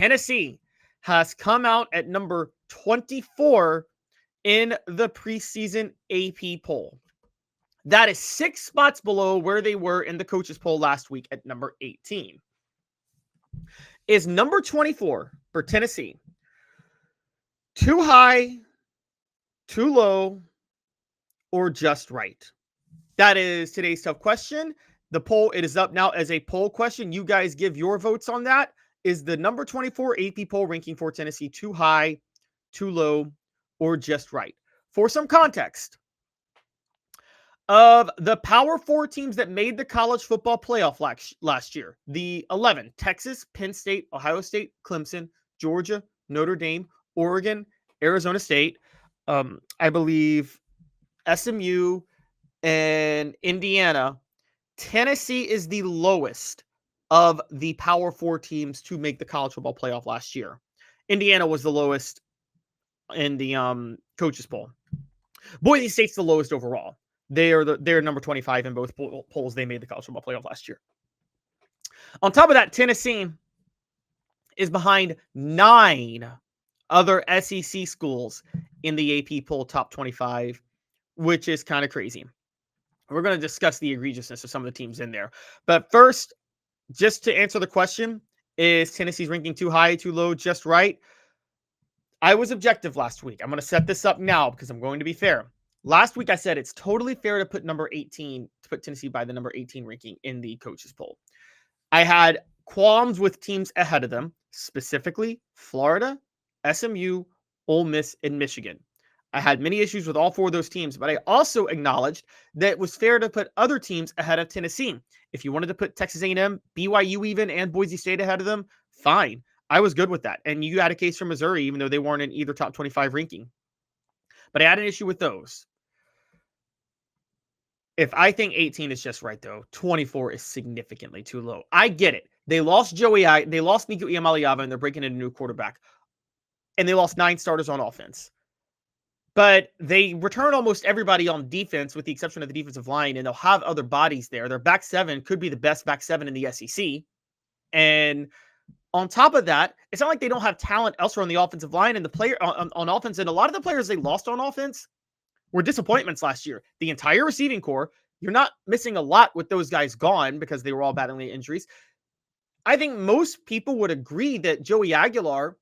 Tennessee has come out at number 24 in the preseason AP poll. That is 6 spots below where they were in the coaches poll last week at number 18. Is number 24 for Tennessee too high, too low, or just right? That is today's tough question. The poll, it is up now as a poll question. You guys give your votes on that. Is the number 24 AP poll ranking for Tennessee too high, too low, or just right? For some context, of the Power 4 teams that made the college football playoff last year, the 11, Texas, Penn State, Ohio State, Clemson, Georgia, Notre Dame, Oregon, Arizona State, I believe SMU, and Indiana, Tennessee is the lowest of the Power 4 teams to make the college football playoff last year. Indiana was the lowest in the coaches poll. Boise State's the lowest overall. They're number 25 in both polls. They made the college football playoff last year. On top of that, Tennessee is behind 9 other SEC schools in the AP poll top 25, which is kind of crazy. We're going to discuss the egregiousness of some of the teams in there. But first, just to answer the question, is Tennessee's ranking too high, too low, just right? I was objective last week. I'm going to set this up now because I'm going to be fair. Last week, I said it's totally fair to put Tennessee by the number 18 ranking in the coaches poll. I had qualms with teams ahead of them, specifically Florida, SMU, Ole Miss, and Michigan. I had many issues with all 4 of those teams, but I also acknowledged that it was fair to put other teams ahead of Tennessee. If you wanted to put Texas A&M, BYU even, and Boise State ahead of them, fine. I was good with that. And you had a case for Missouri, even though they weren't in either top 25 ranking. But I had an issue with those. If I think 18 is just right, though, 24 is significantly too low. I get it. They lost Nico Iamaleava, and they're breaking in a new quarterback. And they lost 9 starters on offense. But they return almost everybody on defense with the exception of the defensive line, and they'll have other bodies there. Their back 7 could be the best back 7 in the SEC. And on top of that, it's not like they don't have talent elsewhere on the offensive line and the player on offense. And a lot of the players they lost on offense were disappointments last year. The entire receiving core, you're not missing a lot with those guys gone because they were all battling injuries. I think most people would agree that Joey Aguilar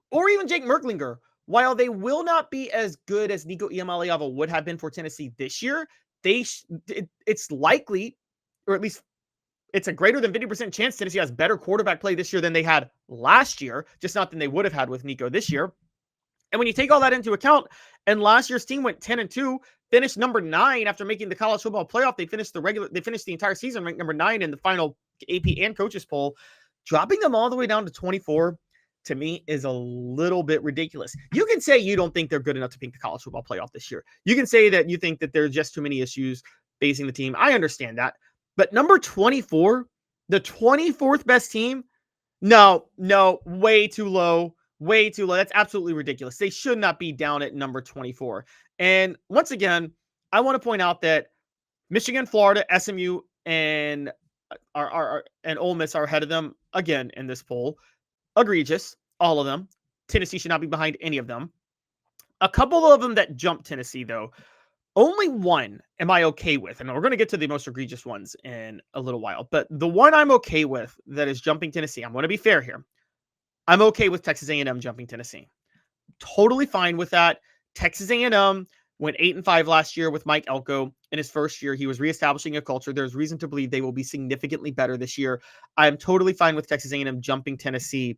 or even Jake Merklinger, while they will not be as good as Nico Iamaleava would have been for Tennessee this year, it's likely, or at least it's a greater than 50% chance Tennessee has better quarterback play this year than they had last year, just not than they would have had with Nico this year. And when you take all that into account, and last year's team went 10-2, finished number 9 after making the college football playoff. They finished the entire season ranked number 9 in the final AP and coaches poll. Dropping them all the way down to 24 to me is a little bit ridiculous. You can say you don't think they're good enough to make the college football playoff this year. You can say that you think that there's just too many issues facing the team. I understand that. But number 24, the 24th best team, no, way too low. Way too low. That's absolutely ridiculous. They should not be down at number 24. And once again, I want to point out that Michigan, Florida, SMU, and Ole Miss are ahead of them again in this poll. Egregious, all of them. Tennessee should not be behind any of them. A couple of them that jump Tennessee, though. Only one am I okay with, and we're going to get to the most egregious ones in a little while. But the one I'm okay with that is jumping Tennessee, I'm going to be fair here. I'm okay with Texas A&M jumping Tennessee. Totally fine with that. Texas A&M went 8-5 last year with Mike Elko. In his first year, he was reestablishing a culture. There's reason to believe they will be significantly better this year. I'm totally fine with Texas A&M jumping Tennessee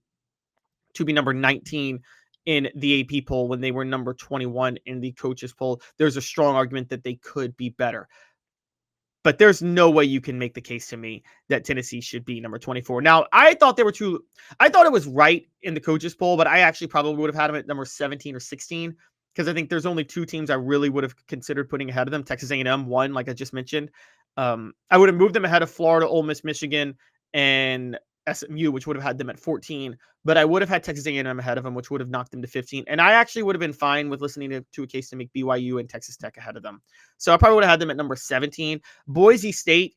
to be number 19 in the AP poll when they were number 21 in the coaches poll. There's a strong argument that they could be better. But there's no way you can make the case to me that Tennessee should be number 24. Now, I thought it was right in the coaches poll, but I actually probably would have had them at number 17 or 16 because I think there's only 2 teams I really would have considered putting ahead of them. Texas A&M, 1, like I just mentioned. I would have moved them ahead of Florida, Ole Miss, Michigan, and SMU, which would have had them at 14. But I would have had Texas A&M ahead of them, which would have knocked them to 15. And I actually would have been fine with listening to a case to make BYU and Texas Tech ahead of them. So I probably would have had them at number 17. Boise State,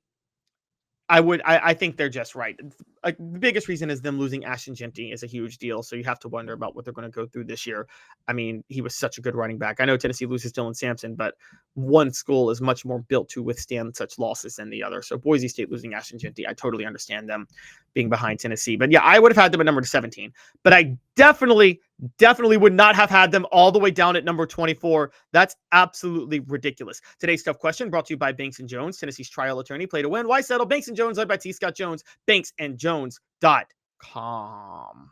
I think they're just right. Like, the biggest reason is them losing Ashton Jeanty is a huge deal. So you have to wonder about what they're going to go through this year. I mean, he was such a good running back. I know Tennessee loses Dylan Sampson, but one school is much more built to withstand such losses than the other. So Boise State losing Ashton Jeanty, I totally understand them being behind Tennessee. But yeah, I would have had them at number 17. But I definitely would not have had them all the way down at number 24. That's absolutely ridiculous. Today's tough question brought to you by Banks & Jones, Tennessee's trial attorney. Play to win. Why settle? Banks & Jones, led by T. Scott Jones. BanksandJones.com.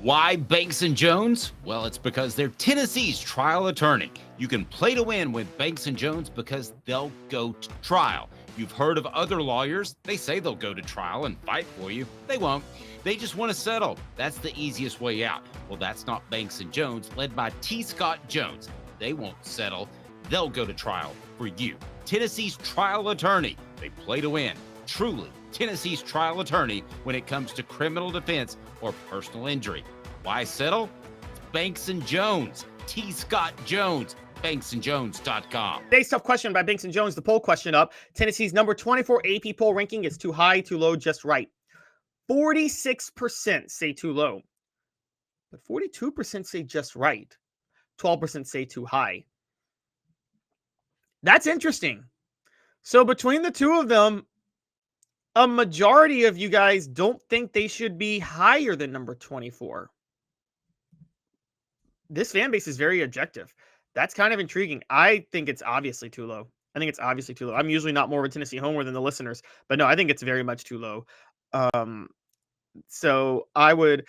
Why Banks & Jones? Well, it's because they're Tennessee's trial attorney. You can play to win with Banks & Jones because they'll go to trial. You've heard of other lawyers. They say they'll go to trial and fight for you. They won't. They just want to settle. That's the easiest way out. Well, that's not Banks & Jones, led by T. Scott Jones. They won't settle. They'll go to trial for you. Tennessee's trial attorney. They play to win. Truly, Tennessee's trial attorney when it comes to criminal defense or personal injury. Why settle? It's Banks & Jones. T. Scott Jones. BanksandJones.com. Today's tough question by Banks & Jones. The poll question up. Tennessee's number 24 AP poll ranking is too high, too low, just right. 46% say too low, but 42% say just right. 12% say too high. That's interesting. So between the two of them, a majority of you guys don't think they should be higher than number 24. This fan base is very objective. That's kind of intriguing. I think it's obviously too low. I'm usually not more of a Tennessee homer than the listeners, but no, I think it's very much too low. So I would,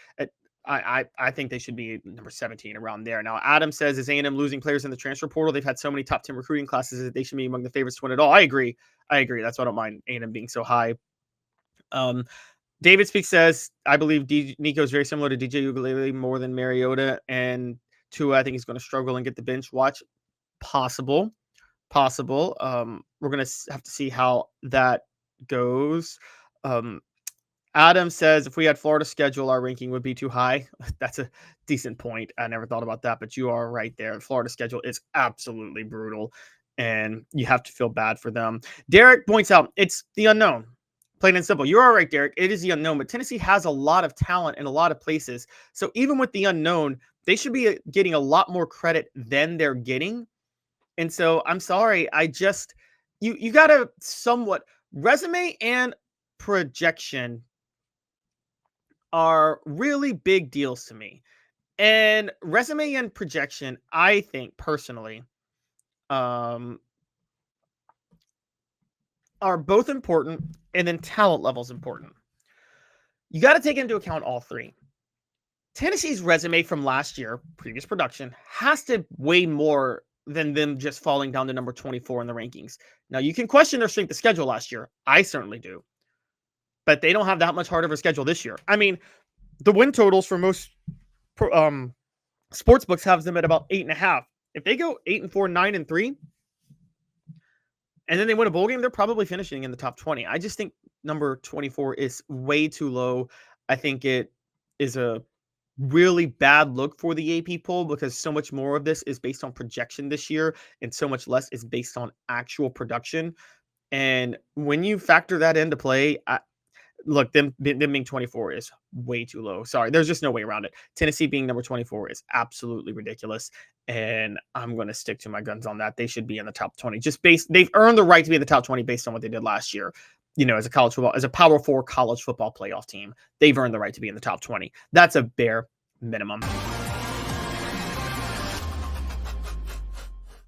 I think they should be number 17, around there. Now, Adam says, is A&M losing players in the transfer portal? They've had so many top 10 recruiting classes that they should be among the favorites to win it all. I agree. That's why I don't mind A&M being so high. David Speaks says, I believe Nico is very similar to DJ Uiagalelei more than Mariota, and Tua, I think he's going to struggle and get the bench watch. Possible. We're going to have to see how that goes. Adam says, if we had Florida schedule, our ranking would be too high. That's a decent point. I never thought about that, but you are right there. Florida schedule is absolutely brutal, and you have to feel bad for them. Derek points out, it's the unknown. Plain and simple. You're all right, Derek. It is the unknown, but Tennessee has a lot of talent in a lot of places. So even with the unknown, they should be getting a lot more credit than they're getting. And so I'm sorry. You got to somewhat, resume and projection are really big deals to me. And resume and projection, I think personally, are both important, and then talent level is important. You got to take into account all three. Tennessee's resume from last year, previous production, has to weigh more than them just falling down to number 24 in the rankings. Now, you can question their strength of schedule last year. I certainly do. But they don't have that much harder of a schedule this year. I mean, the win totals for most sports books have them at about 8.5. If they go 8-4, 9-3, and then they win a bowl game, they're probably finishing in the top 20. I just think number 24 is way too low. I think it is a really bad look for the AP poll because so much more of this is based on projection this year and so much less is based on actual production. And when you factor that into play, look, them being 24 is way too low. Sorry, there's just no way around it. Tennessee being number 24 is absolutely ridiculous, and I'm going to stick to my guns on that. They should be in the top 20. They've earned the right to be in the top 20 based on what they did last year. You know, as a Power 4 college football playoff team, they've earned the right to be in the top 20. That's a bare minimum.